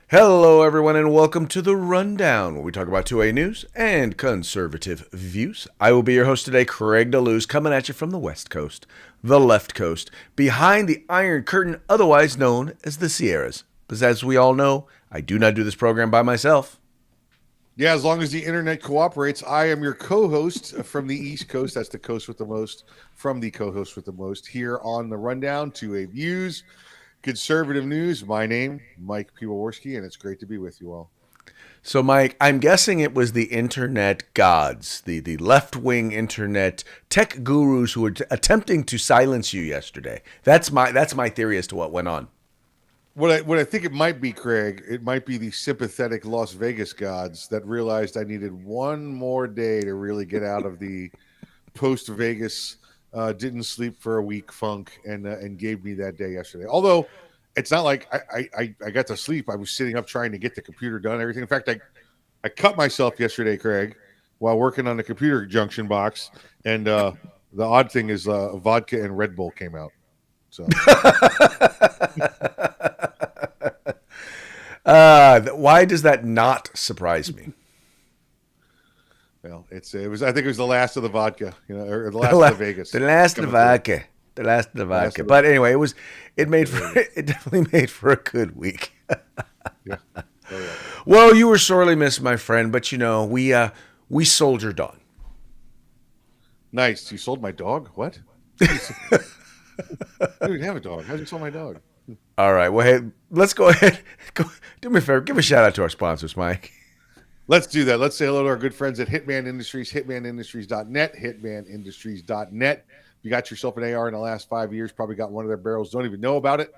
Hello, everyone, and welcome to The Rundown, where we talk about 2A news and conservative views. I will be your host today, Craig DeLuz, coming at you from the West Coast, the left coast, behind the Iron Curtain, otherwise known as the Sierras. Because as we all know, I do not do this program by myself. Yeah, as long as the internet cooperates, I am your co-host from the East Coast. That's the coast with the most, from the co-host with the most, here on The Rundown, 2A Views, conservative news. My name, Mike Piwowarski, and it's great to be with you all. So, Mike, I'm guessing it was the internet gods, the left-wing internet tech gurus who were attempting to silence you yesterday. That's my theory as to what went on. What I think it might be, Craig, it might be the sympathetic Las Vegas gods that realized I needed one more day to really get out of the post Vegas didn't sleep for a week funk and gave me that day yesterday. Although it's not like I got to sleep. I was sitting up trying to get the computer done, everything. In fact, I cut myself yesterday, Craig, while working on the computer junction box. And the odd thing is vodka and Red Bull came out. So Why does that not surprise me? well, it was. I think it was the last of the vodka, or the last of the Vegas. The last of the vodka. The last of the vodka. But anyway, it definitely made for a good week. Yeah. Oh, yeah. Well, you were sorely missed, my friend, but we soldiered on. Nice. You sold my dog? What? I don't even have a dog. How'd you sell my dog? All right. Well, hey, let's go ahead. Do me a favor. Give a shout out to our sponsors, Mike. Let's do that. Let's say hello to our good friends at Hitman Industries, hitmanindustries.net, hitmanindustries.net. If you got yourself an AR in the last 5 years, probably got one of their barrels, don't even know about it.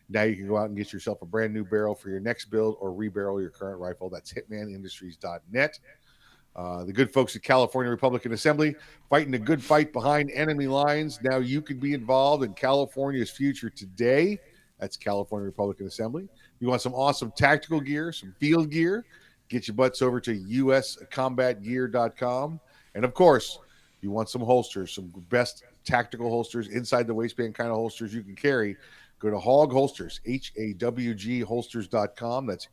Now you can go out and get yourself a brand new barrel for your next build or rebarrel your current rifle. That's hitmanindustries.net. The good folks at California Republican Assembly fighting a good fight behind enemy lines. Now you can be involved in California's future today. That's California Republican Assembly. You want some awesome tactical gear, some field gear, get your butts over to uscombatgear.com. And of course, you want some holsters, some best tactical holsters, inside the waistband kind of holsters you can carry. Go to Hog Holsters, HAWGholsters.com. That's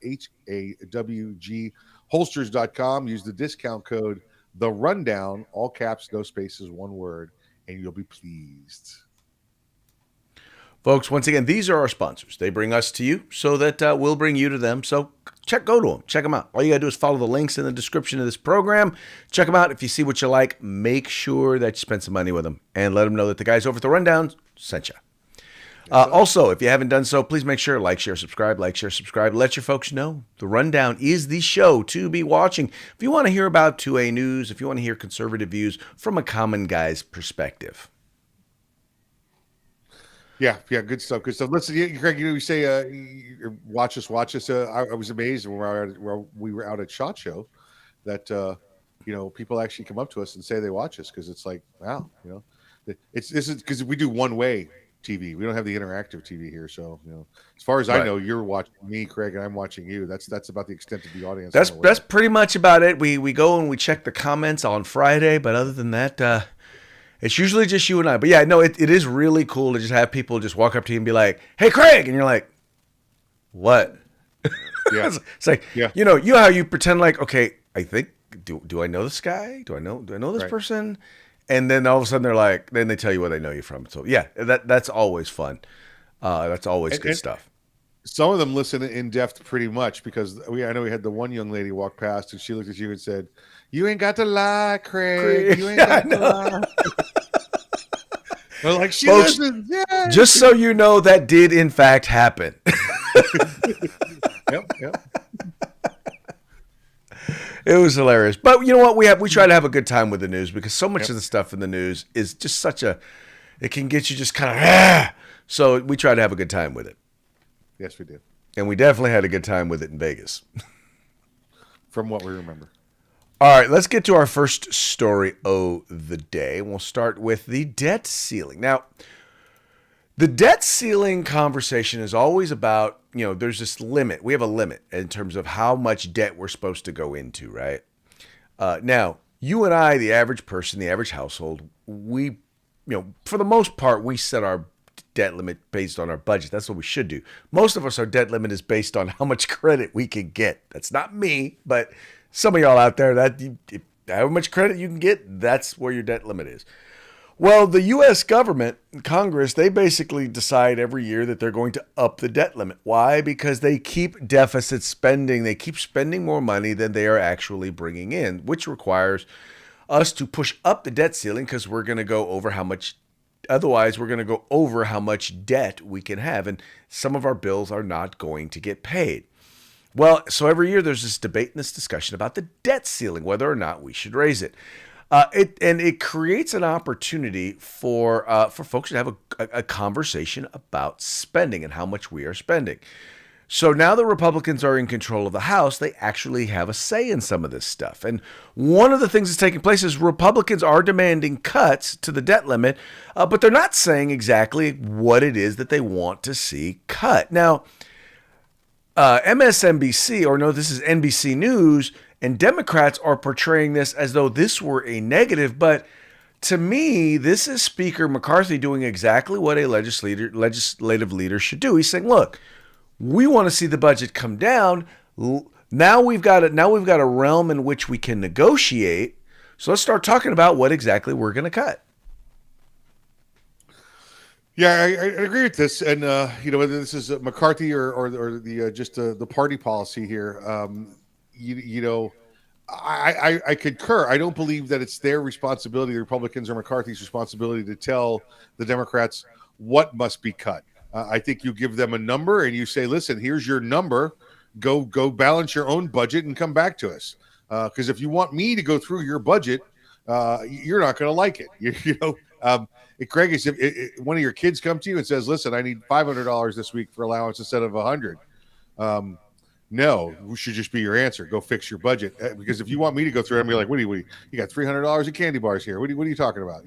HAWGholsters.com. Use the discount code The Rundown, all caps, no spaces, one word, and you'll be pleased. Folks, once again, these are our sponsors. They bring us to you so that we'll bring you to them. So go to them. Check them out. All you got to do is follow the links in the description of this program. Check them out. If you see what you like, make sure that you spend some money with them and let them know that the guys over at The Rundown sent you. Also, if you haven't done so, please make sure like, share, subscribe. Let your folks know The Rundown is the show to be watching. If you want to hear about 2A news, if you want to hear conservative views from a common guy's perspective. Yeah, good stuff. Listen, Craig, you say watch us. I was amazed when we were out at SHOT Show that people actually come up to us and say they watch us because it's like, wow, this is because we do one way TV. We don't have the interactive TV here, so as far as I know, you're watching me, Craig, and I'm watching you. That's about the extent of the audience. That's pretty much about it. We go and we check the comments on Friday, but other than that, it's usually just you and I. But yeah, no, it is really cool to just have people just walk up to you and be like, "Hey, Craig," and you're like, "What?" Yeah, it's like you know how you pretend like, okay, I think do I know this guy? Do I know this person? And then all of a sudden they're like, then they tell you where they know you from. So yeah, that's always fun. That's always good stuff. Some of them listen in depth pretty much because I know we had the one young lady walk past and she looked at you and said, "You ain't got to lie, Craig. You ain't got to lie." Well, like she listens. Yeah. Just so you know, that did in fact happen. Yep. It was hilarious. But you know what? We try to have a good time with the news because so much of the stuff in the news is just it can get you just kind of, so we try to have a good time with it. Yes, we did. And we definitely had a good time with it in Vegas. From what we remember. All right, let's get to our first story of the day. We'll start with the debt ceiling. Now, the debt ceiling conversation is always about, there's this limit. We have a limit in terms of how much debt we're supposed to go into, right? Now, you and I, the average person, the average household, we, for the most part, we set our debt limit based on our budget. That's what we should do. Most of us, our debt limit is based on how much credit we can get. That's not me, but some of y'all out there, how much credit you can get, that's where your debt limit is. Well, the U.S. government, Congress, they basically decide every year that they're going to up the debt limit. Why? Because they keep deficit spending. They keep spending more money than they are actually bringing in, which requires us to push up the debt ceiling because we're going to go over how much. Otherwise, we're going to go over how much debt we can have, and some of our bills are not going to get paid. Well, so every year there's this debate and this discussion about the debt ceiling, whether or not we should raise it. It creates an opportunity for folks to have a conversation about spending and how much we are spending. So now the Republicans are in control of the House, they actually have a say in some of this stuff. And one of the things that's taking place is Republicans are demanding cuts to the debt limit, but they're not saying exactly what it is that they want to see cut. Now, MSNBC, or no, this is NBC News, and Democrats are portraying this as though this were a negative, but to me, this is Speaker McCarthy doing exactly what a legislative leader should do. He's saying, look, we want to see the budget come down. Now we've got a realm in which we can negotiate. So let's start talking about what exactly we're going to cut. Yeah, I agree with this, and whether this is McCarthy or the party policy here, I concur. I don't believe that it's their responsibility, the Republicans or McCarthy's responsibility, to tell the Democrats what must be cut. I think you give them a number and you say, "Listen, here's your number. Go balance your own budget and come back to us." Because if you want me to go through your budget, you're not going to like it. Craig, is if one of your kids come to you and says, "Listen, I need $500 this week for allowance instead of $100," no, we should just be your answer. Go fix your budget. Because if you want me to go through it, I'm like, what do you got $300 in candy bars here? What are you talking about?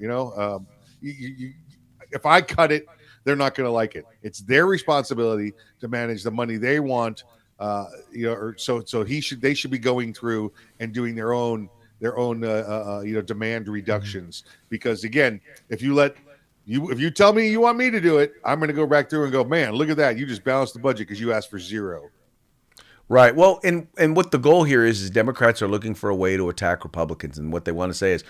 If I cut it, they're not going to like it. It's their responsibility to manage the money they want. So they should be going through and doing their own demand reductions. Because again, if you tell me you want me to do it, I'm going to go back through and go, man, look at that. You just balanced the budget because you asked for zero. Right. Well, and what the goal here is Democrats are looking for a way to attack Republicans. And what they want to say is,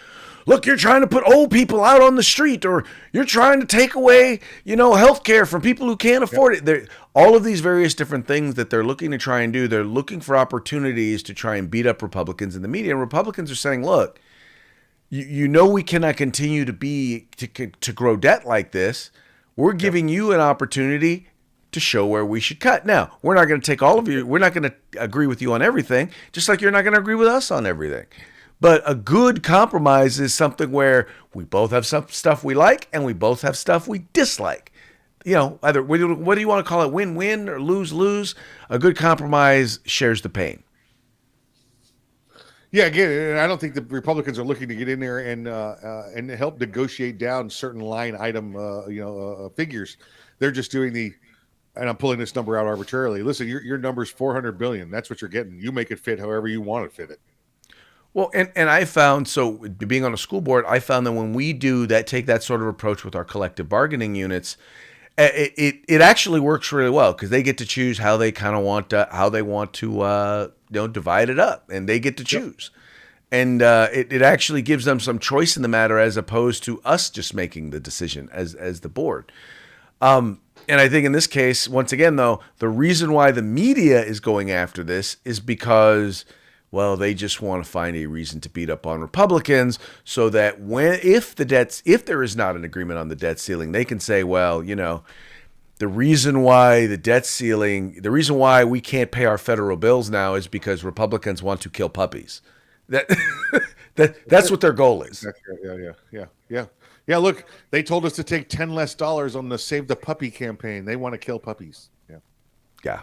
look, you're trying to put old people out on the street, or you're trying to take away, health care from people who can't afford it. All of these various different things that they're looking to try and do, they're looking for opportunities to try and beat up Republicans in the media. And Republicans are saying, look, we cannot continue to grow debt like this. We're giving you an opportunity to show where we should cut. Now, we're not going to take all of you. We're not going to agree with you on everything, just like you're not going to agree with us on everything. But a good compromise is something where we both have some stuff we like and we both have stuff we dislike. Either what do you want to call it, win-win or lose-lose? A good compromise shares the pain. Yeah, again, I don't think the Republicans are looking to get in there and help negotiate down certain line item figures. They're just doing and I'm pulling this number out arbitrarily. Listen, your number's $400 billion. That's what you're getting. You make it fit however you want to fit it. Well, and I found, so being on a school board, I found that when we take that sort of approach with our collective bargaining units, it actually works really well because they get to choose how they kind of want to divide it up, and they get to choose. Yep. And it actually gives them some choice in the matter as opposed to us just making the decision as the board. And I think in this case, once again, though, the reason why the media is going after this is because, well, they just want to find a reason to beat up on Republicans so that if there is not an agreement on the debt ceiling, they can say, well, the reason why we can't pay our federal bills now is because Republicans want to kill puppies. That's what their goal is. Yeah. Yeah, look, they told us to take $10 less on the Save the Puppy campaign. They want to kill puppies. Yeah.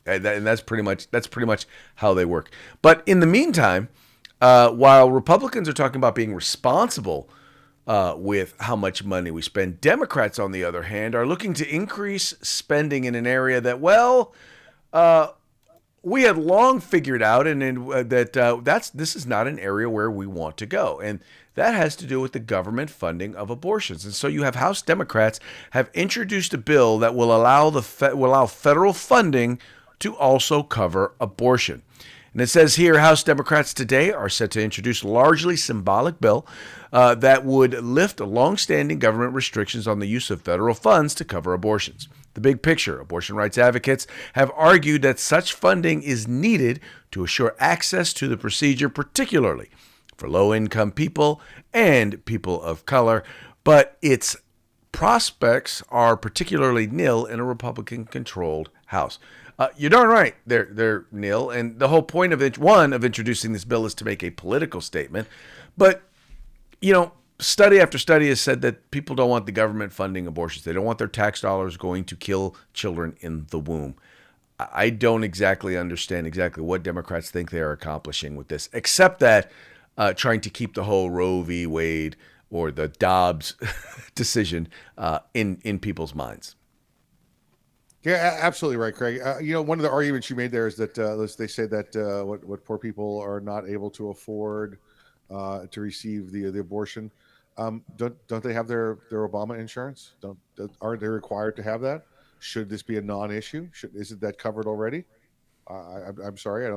And that's pretty much how they work. But in the meantime, while Republicans are talking about being responsible with how much money we spend, Democrats, on the other hand, are looking to increase spending in an area that, we had long figured out, and this is not an area where we want to go. And That has to do with the government funding of abortions. And so you have House Democrats have introduced a bill that will allow federal funding to also cover abortion. And it says here, House Democrats today are set to introduce a largely symbolic bill that would lift longstanding government restrictions on the use of federal funds to cover abortions. The big picture: abortion rights advocates have argued that such funding is needed to assure access to the procedure, particularly for low-income people and people of color, but its prospects are particularly nil in a Republican-controlled House. You're darn right, they're nil, and the whole point of introducing this bill is to make a political statement. But study after study has said that people don't want the government funding abortions. They don't want their tax dollars going to kill children in the womb. I don't exactly understand exactly what Democrats think they are accomplishing with this, except that trying to keep the whole Roe v. Wade or the Dobbs decision in people's minds. Yeah, absolutely right, Craig. One of the arguments you made there is that they say that what poor people are not able to afford to receive the abortion. Don't they have their Obama insurance? Aren't they required to have that? Should this be a non-issue? Isn't that covered already? I'm sorry, I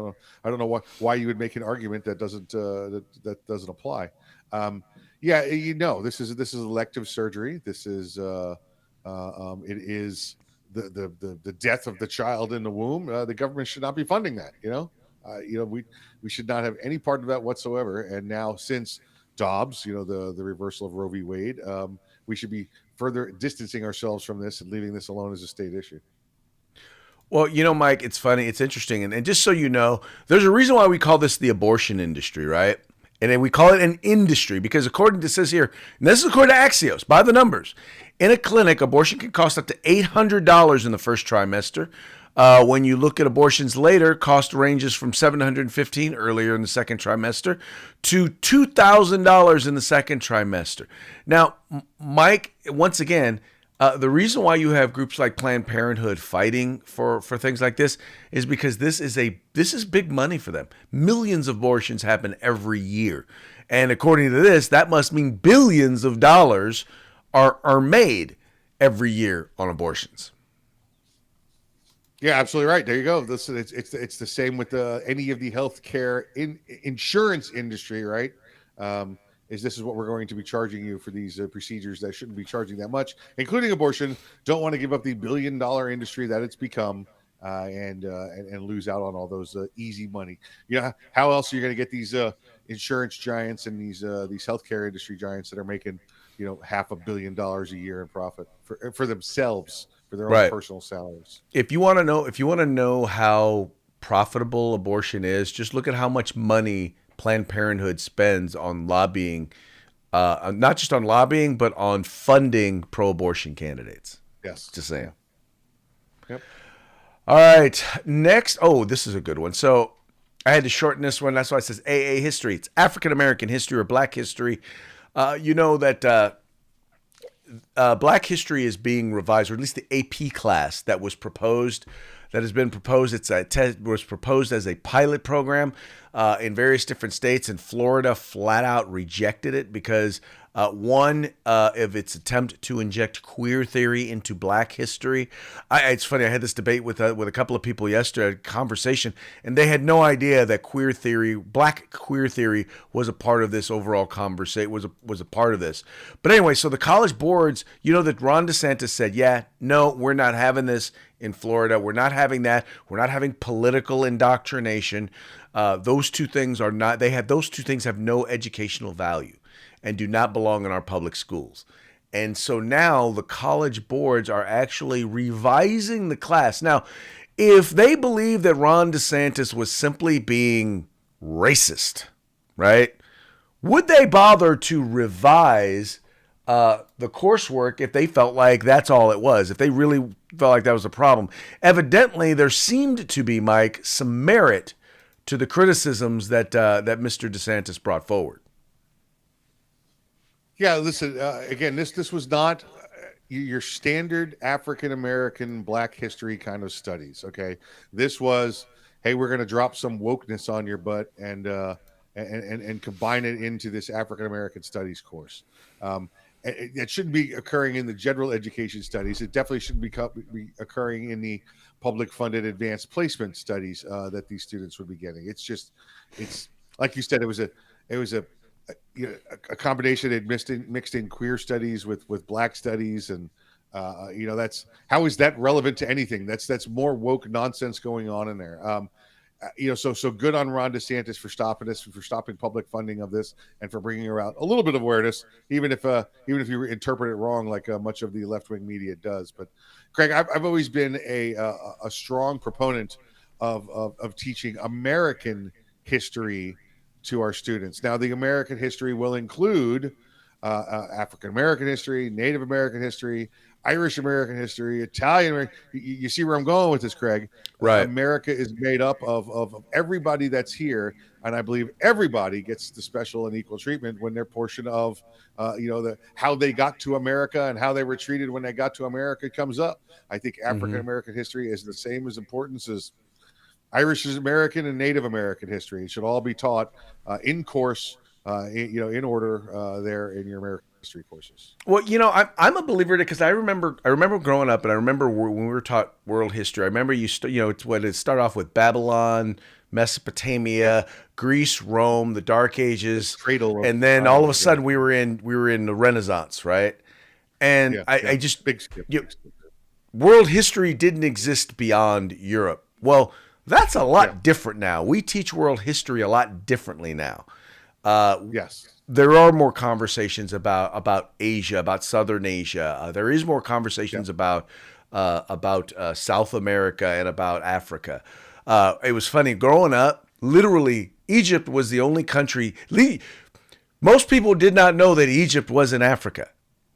don't know why you would make an argument that doesn't apply. This is elective surgery. This is it is the death of the child in the womb. The government should not be funding that. We should not have any part of that whatsoever. And now, since Dobbs, the reversal of Roe v. Wade, we should be further distancing ourselves from this and leaving this alone as a state issue. Well, Mike, it's funny. It's interesting. And just so you know, there's a reason why we call this the abortion industry, right? And then we call it an industry because according to, it says here, and this is according to Axios, by the numbers, in a clinic, abortion can cost up to $800 in the first trimester. When you look at abortions later, cost ranges from $715 earlier in the second trimester to $2,000 in the second trimester. Now, Mike, once again, the reason why you have groups like Planned Parenthood fighting for things like this is because this is big money for them. Millions of abortions happen every year. And according to this, that must mean billions of dollars are made every year on abortions. Yeah, absolutely right. There you go. It's the same with any of the healthcare insurance industry, right? This is what we're going to be charging you for these procedures that shouldn't be charging that much, including abortion. Don't want to give up the billion-dollar industry that it's become and lose out on all those easy money. How else are you going to get these insurance giants and these healthcare industry giants that are making $500 million a year in profit for themselves, for their own personal salaries? If you want to know how profitable abortion is, just look at how much money Planned Parenthood spends on lobbying, not just on lobbying, but on funding pro-abortion candidates. Yes. Just saying. Yep. All right. Next. Oh, this is a good one. So I had to shorten this one. That's why it says AA history. It's African American history or Black history. That Black history is being revised, or at least the AP class that was proposed. That has been proposed. Was proposed as a pilot program in various different states, and Florida flat out rejected it because of its attempt to inject queer theory into Black history. It's funny. I had this debate with a couple of people yesterday, a conversation, and they had no idea that Black queer theory, was a part of this overall conversation. Was a part of this. But anyway, so the college boards, that Ron DeSantis said, yeah, no, we're not having this in Florida. We're not having that. We're not having political indoctrination. Those two things have no educational value and do not belong in our public schools. And so now the college boards are actually revising the class. Now, if they believe that Ron DeSantis was simply being racist, right, would they bother to revise the coursework if they felt like that's all it was, if they really felt like that was a problem? Evidently, there seemed to be, Mike, some merit to the criticisms that Mr. DeSantis brought forward. Yeah, listen, again, this was not your standard African American Black history kind of studies, okay? This was, hey, we're going to drop some wokeness on your butt and and combine it into this African American Studies course. It shouldn't be occurring in the general education studies. It definitely shouldn't be occurring in the public funded advanced placement studies that these students would be getting. It's like you said, it was a combination. It mixed in queer studies with black studies, and that's how is that relevant to anything? That's more woke nonsense going on in there. So good on Ron DeSantis for stopping this, for stopping public funding of this, and for bringing around a little bit of awareness, even if you interpret it wrong, like much of the left wing media does. But Craig, I've always been a strong proponent of teaching American history to our students. Now, the American history will include African American history, Native American history, Irish American history, Italian. You see where I'm going with this, Craig? Right. America is made up of everybody that's here, and I believe everybody gets the special and equal treatment when they're portion of, how they got to America and how they were treated when they got to America comes up. I think African American history is the same as importance as Irish American and Native American history. It should all be taught in course, in order there in your American history courses. Well, I'm a believer in it because I remember growing up, and I remember when we were taught world history. I remember it started off with Babylon, Mesopotamia, Greece, Rome, the Dark Ages, and then all of a sudden we were in the Renaissance, right? And I just big skip. World history didn't exist beyond Europe. Well, that's a lot different now. We teach world history a lot differently now. Yes. There are more conversations about Asia, about Southern Asia. There is more conversations about South America and about Africa. It was funny growing up. Literally, Egypt was the only country. Most people did not know that Egypt was in Africa.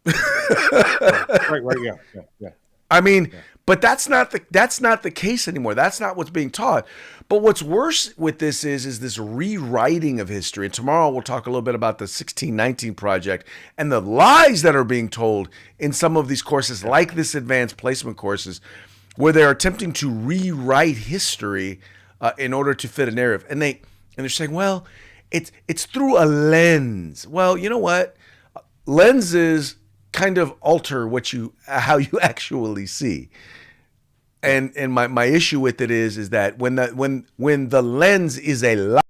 Right. Yeah. I mean, but that's not the case anymore. That's not what's being taught. But what's worse with this is this rewriting of history. And tomorrow we'll talk a little bit about the 1619 Project and the lies that are being told in some of these courses, like this advanced placement courses, where they're attempting to rewrite history in order to fit a narrative. And they're saying, well, it's through a lens. Well, you know what? Lenses kind of alter how you actually see. And my issue with it is that when the lens is a lie,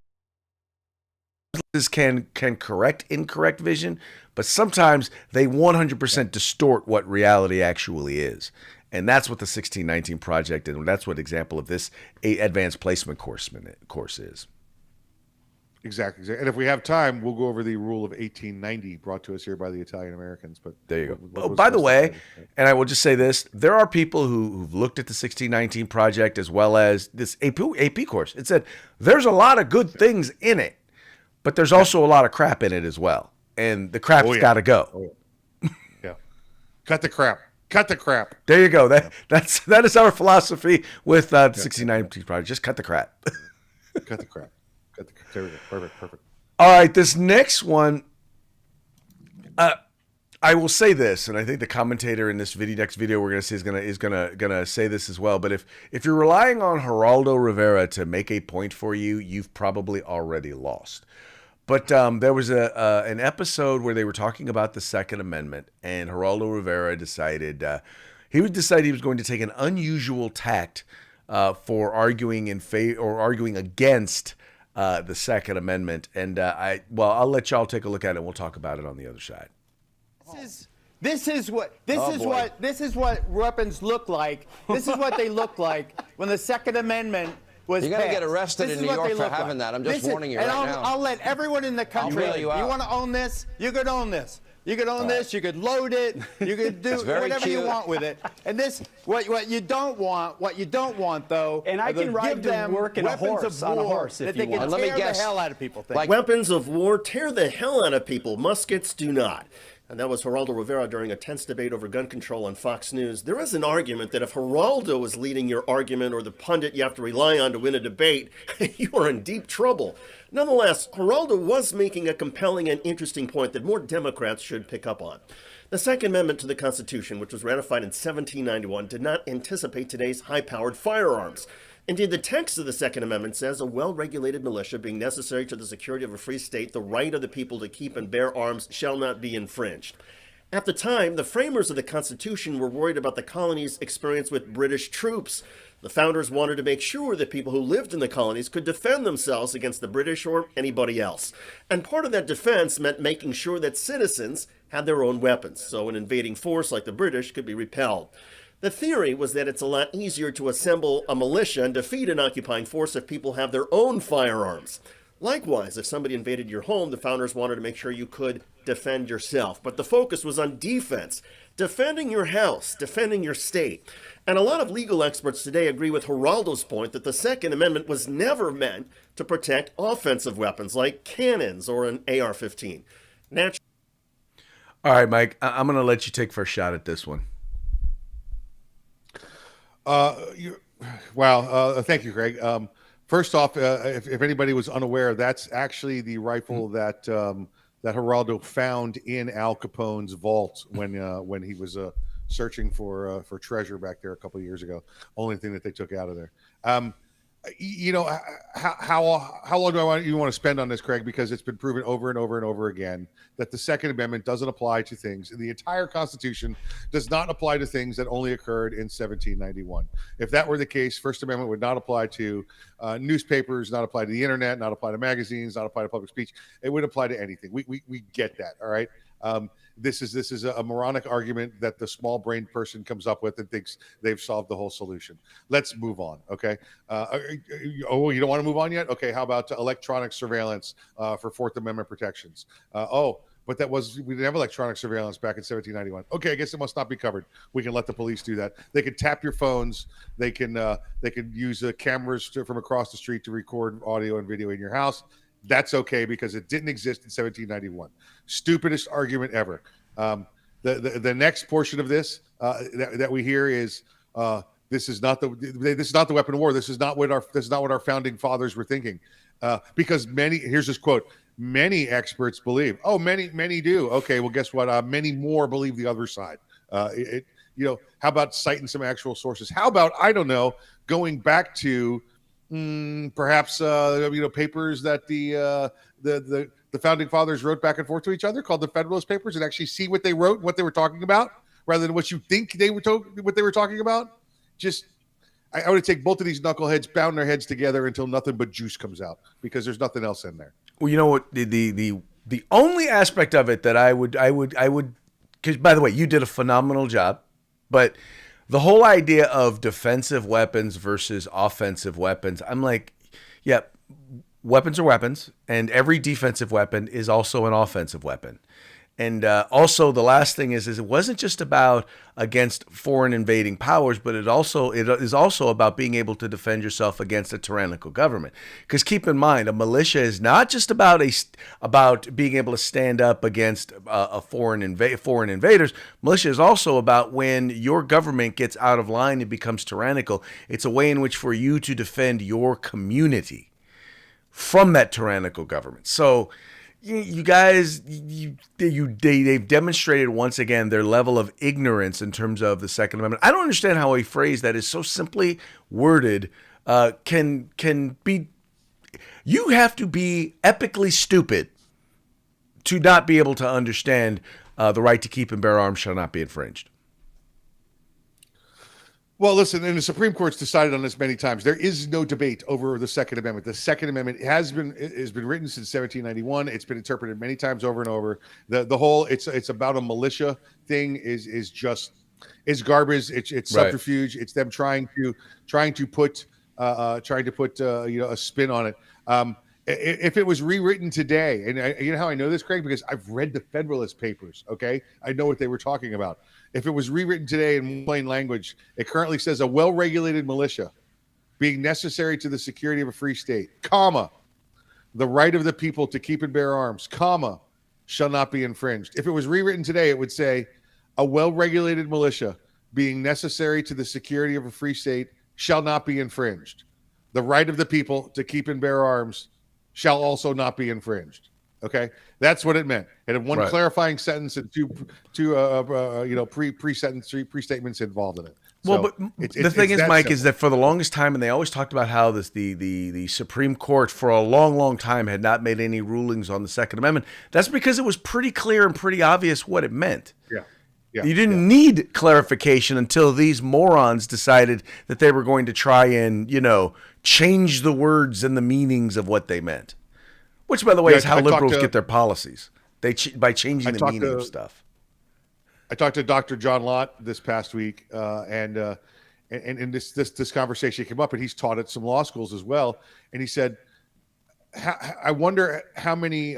lenses can correct incorrect vision, but sometimes they 100% distort what reality actually is. And that's what the 1619 Project is, and that's what example of this advanced placement course is. Exactly. And if we have time, we'll go over the rule of 1890 brought to us here by the Italian Americans. But there you go. By the way, and I will just say this, there are people who've looked at the 1619 Project as well as this AP course. It said there's a lot of good things in it, but there's also a lot of crap in it as well. And the crap's got to go. Yeah. Cut the crap. Cut the crap. There you go. That is our philosophy with the 1619 Project. Just cut the crap. Cut the crap. There we go. Perfect. All right, this next one, I will say this, and I think the commentator in this next video we're going to see is gonna say this as well. But if you're relying on Geraldo Rivera to make a point for you, you've probably already lost. But there was an episode where they were talking about the Second Amendment, and Geraldo Rivera decided he was going to take an unusual tact for arguing in favor or arguing against the Second Amendment, and I'll let y'all take a look at it, and we'll talk about it on the other side. This is what weapons look like. This is what they look like when the Second Amendment was passed. You're going to get arrested in New York for having that. I'm just warning you right now. I'll let everyone in the country. You want to own this? You could own this. You could own this. You could load it. You could do whatever you want with it. And this, what you don't want though. And I can ride to work in a horse on a horse if you want. Let me guess. The hell out of people. Weapons of war tear the hell out of people. Muskets do not. And that was Geraldo Rivera during a tense debate over gun control on Fox News. There is an argument that if Geraldo is leading your argument or the pundit you have to rely on to win a debate, you are in deep trouble. Nonetheless, Geraldo was making a compelling and interesting point that more Democrats should pick up on. The Second Amendment to the Constitution, which was ratified in 1791, did not anticipate today's high-powered firearms. Indeed, the text of the Second Amendment says a well-regulated militia being necessary to the security of a free state, the right of the people to keep and bear arms shall not be infringed. At the time, the framers of the Constitution were worried about the colonies' experience with British troops. The founders wanted to make sure that people who lived in the colonies could defend themselves against the British or anybody else. And part of that defense meant making sure that citizens had their own weapons, so an invading force like the British could be repelled. The theory was that it's a lot easier to assemble a militia and defeat an occupying force if people have their own firearms. Likewise, if somebody invaded your home, the founders wanted to make sure you could defend yourself. But the focus was on defense, defending your house, defending your state. And a lot of legal experts today agree with Geraldo's point that the Second Amendment was never meant to protect offensive weapons like cannons or an AR-15. All right, Mike, I'm going to let you take first shot at this one. Thank you, Greg. First off, if anybody was unaware, that's actually the rifle that Geraldo found in Al Capone's vault when he was searching for treasure back there a couple of years ago. Only thing that they took out of there. How long do you want to spend on this, Craig? Because it's been proven over and over and over again that the Second Amendment doesn't apply to things. The entire Constitution does not apply to things that only occurred in 1791. If that were the case, First Amendment would not apply to newspapers, not apply to the internet, not apply to magazines, not apply to public speech. It would apply to anything. We get that, all right? This is a moronic argument that the small-brained person comes up with and thinks they've solved the whole solution. Let's move on, okay? You don't want to move on yet? Okay, how about electronic surveillance for Fourth Amendment protections? But we didn't have electronic surveillance back in 1791. Okay, I guess it must not be covered. We can let the police do that. They can tap your phones. They can use cameras from across the street to record audio and video in your house. That's okay because it didn't exist in 1791. Stupidest argument ever. The next portion of this that we hear is this is not the weapon of war. This is not what our founding fathers were thinking. Because here's this quote: many experts believe. Oh, many do. Okay, well, guess what? Many more believe the other side. How about citing some actual sources? How about, I don't know, going back to perhaps papers that the founding fathers wrote back and forth to each other, called the Federalist Papers, and actually see what they wrote, what they were talking about, rather than what you think what they were talking about. I would take both of these knuckleheads, bound their heads together until nothing but juice comes out, because there's nothing else in there. Well, you know what, the only aspect of it that I would, because by the way, you did a phenomenal job, but the whole idea of defensive weapons versus offensive weapons, I'm like, yeah, weapons are weapons, and every defensive weapon is also an offensive weapon. And also, the last thing is it wasn't just about against foreign invading powers, but it is also about being able to defend yourself against a tyrannical government. Because keep in mind, a militia is not just about being able to stand up against foreign invaders. Militia is also about when your government gets out of line and becomes tyrannical. It's a way in which for you to defend your community from that tyrannical government. So you guys, they've demonstrated once again their level of ignorance in terms of the Second Amendment. I don't understand how a phrase that is so simply worded can be. You have to be epically stupid to not be able to understand the right to keep and bear arms shall not be infringed. Well, listen, and the Supreme Court's decided on this many times. There is no debate over the Second Amendment. The Second Amendment has been written since 1791. It's been interpreted many times over and over. The whole it's about a militia thing is garbage. It's subterfuge. Right. It's them trying to put a spin on it. If it was rewritten today, and you know how I know this, Craig, because I've read the Federalist Papers. Okay, I know what they were talking about. If it was rewritten today in plain language, it currently says a well-regulated militia being necessary to the security of a free state, comma, the right of the people to keep and bear arms, comma, shall not be infringed. If it was rewritten today, it would say a well-regulated militia being necessary to the security of a free state shall not be infringed. The right of the people to keep and bear arms shall also not be infringed. Okay, that's what it meant. It had one Right. clarifying sentence and two pre-statements involved in it. Well, So but the thing is, that Mike, simple. is that for the longest time, and they always talked about how the Supreme Court for a long, long time had not made any rulings on the Second Amendment. That's because it was pretty clear and pretty obvious what it meant. Yeah. You didn't need clarification until these morons decided that they were going to try and, change the words and the meanings of what they meant. Which, by the way, is how liberals get their policies. By changing the meaning of stuff. I talked to Dr. John Lott this past week, and this conversation came up, and he's taught at some law schools as well. And he said, "I wonder how many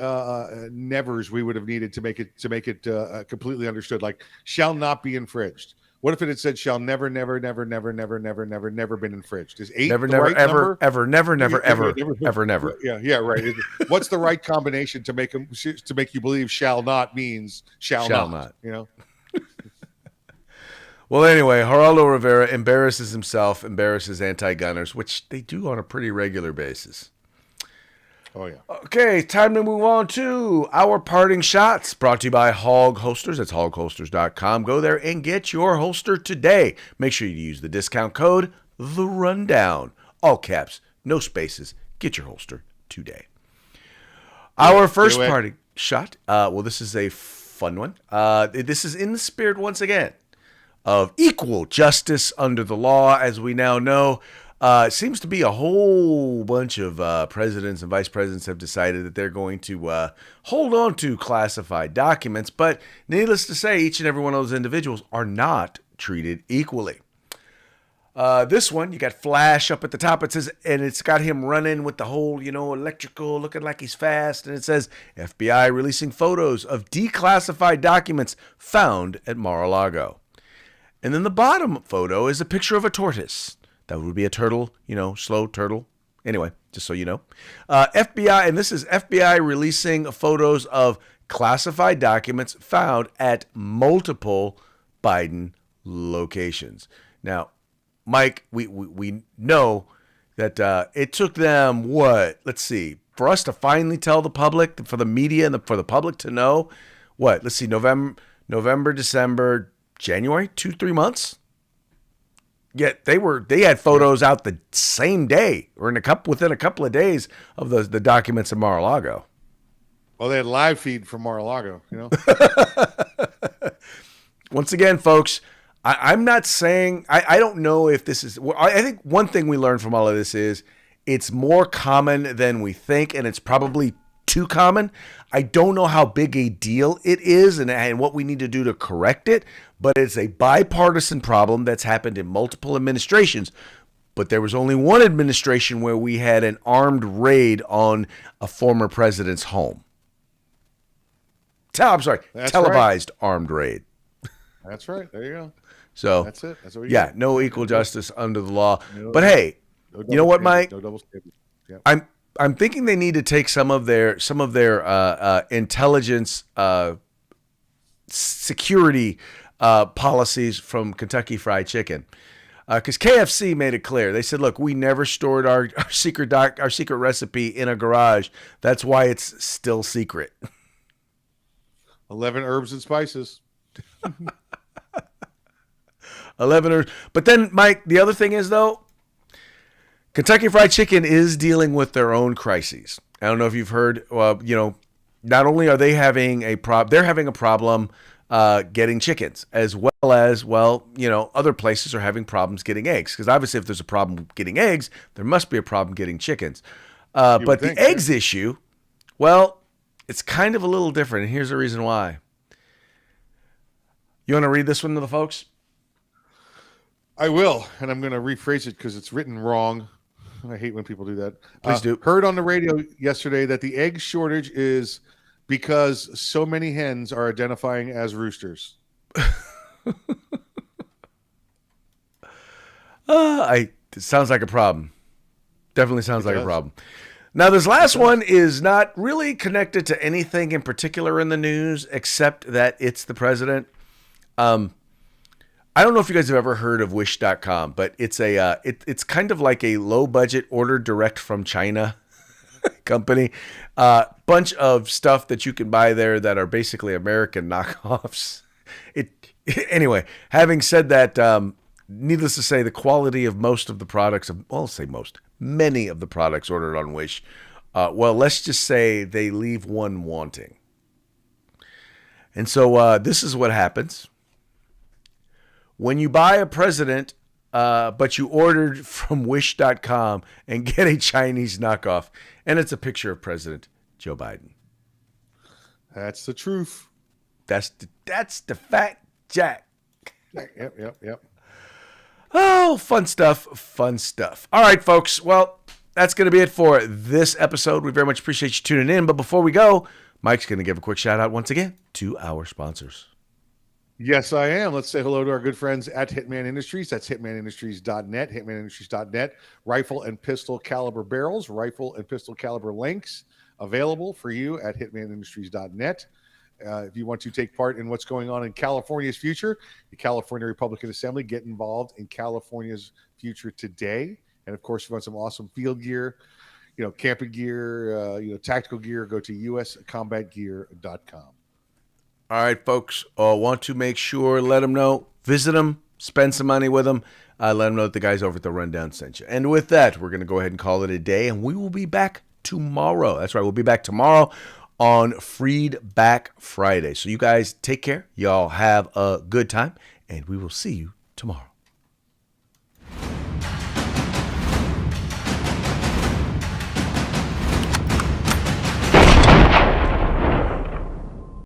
nevers we would have needed to make it completely understood. Like, shall not be infringed. What if it had said shall never, never, never, never, never, never, never, never been infringed? Is 8 never, the never, right ever, number? ever, never, never, ever, ever, never. Yeah, right. What's the right combination to make you believe shall not means shall not? Well, anyway, Geraldo Rivera embarrasses himself, embarrasses anti-gunners, which they do on a pretty regular basis. Oh, yeah. Okay, time to move on to our parting shots, brought to you by Hog Holsters. That's hogholsters.com. Go there and get your holster today. Make sure you use the discount code The Rundown. All caps, no spaces. Get your holster today. Our first parting shot, this is a fun one. This is in the spirit, once again, of equal justice under the law. As we now know, it seems to be a whole bunch of presidents and vice presidents have decided that they're going to hold on to classified documents. But needless to say, each and every one of those individuals are not treated equally. This one, you got Flash up at the top. It says, and it's got him running with the whole, electrical, looking like he's fast. And it says, FBI releasing photos of declassified documents found at Mar-a-Lago. And then the bottom photo is a picture of a tortoise. That would be a turtle, slow turtle. Anyway, just so you know. FBI, and this is FBI releasing photos of classified documents found at multiple Biden locations. Now, Mike, we know that it took them, let's see, for us to finally tell the public, for the media and for the public to know, let's see, November, December, January, 2-3 months. Yet they had photos out the same day or within a couple of days of the documents in Mar-a-Lago. Well, they had live feed from Mar-a-Lago, Once again, folks, I'm not saying I don't know if this is. I think one thing we learned from all of this is it's more common than we think, and it's probably too common. I don't know how big a deal it is and what we need to do to correct it, but it's a bipartisan problem that's happened in multiple administrations. But there was only one administration where we had an armed raid on a former president's home. Televised armed raid. That's right. There you go. So that's it. That's what we got. No equal justice under the law. But hey, you know what, Mike? No double standard. Yeah. I'm thinking they need to take some of their intelligence security policies from Kentucky Fried Chicken, because KFC made it clear. They said, "Look, we never stored our secret recipe in a garage. That's why it's still secret." 11 herbs and spices. 11 herbs. But then, Mike, the other thing is though, Kentucky Fried Chicken is dealing with their own crises. I don't know if you've heard, not only are they having they're having a problem getting chickens, as well as, other places are having problems getting eggs. Because obviously if there's a problem getting eggs, there must be a problem getting chickens. But the eggs issue, it's kind of a little different. And here's the reason why. You want to read this one to the folks? I will, and I'm going to rephrase it because it's written wrong. I hate when people do that. Please do. Heard on the radio yesterday that the egg shortage is because so many hens are identifying as roosters. It sounds like a problem. Definitely sounds like a problem. Now, this last one is not really connected to anything in particular in the news, except that it's the president. I don't know if you guys have ever heard of Wish.com, but it's it's kind of like a low budget order direct from China company. Bunch of stuff that you can buy there that are basically American knockoffs. Anyway, having said that, needless to say, the quality of most of the products, many of the products ordered on Wish, let's just say they leave one wanting. And so this is what happens. When you buy a president, but you ordered from Wish.com and get a Chinese knockoff, and it's a picture of President Joe Biden. That's the truth. That's the fact, Jack. Yep. Oh, fun stuff. All right, folks. Well, that's going to be it for this episode. We very much appreciate you tuning in. But before we go, Mike's going to give a quick shout out once again to our sponsors. Yes, I am. Let's say hello to our good friends at Hitman Industries. That's hitmanindustries.net, hitmanindustries.net. Rifle and pistol caliber barrels, rifle and pistol caliber lengths available for you at hitmanindustries.net. If you want to take part in what's going on in California's future, the California Republican Assembly, get involved in California's future today. And of course, if you want some awesome field gear, camping gear, tactical gear, go to uscombatgear.com. All right, folks, want to make sure, let them know, visit them, spend some money with them, let them know that the guys over at The Rundown sent you. And with that, we're going to go ahead and call it a day, and we will be back tomorrow. That's right, we'll be back tomorrow on Freed Back Friday. So you guys take care. Y'all have a good time, and we will see you tomorrow.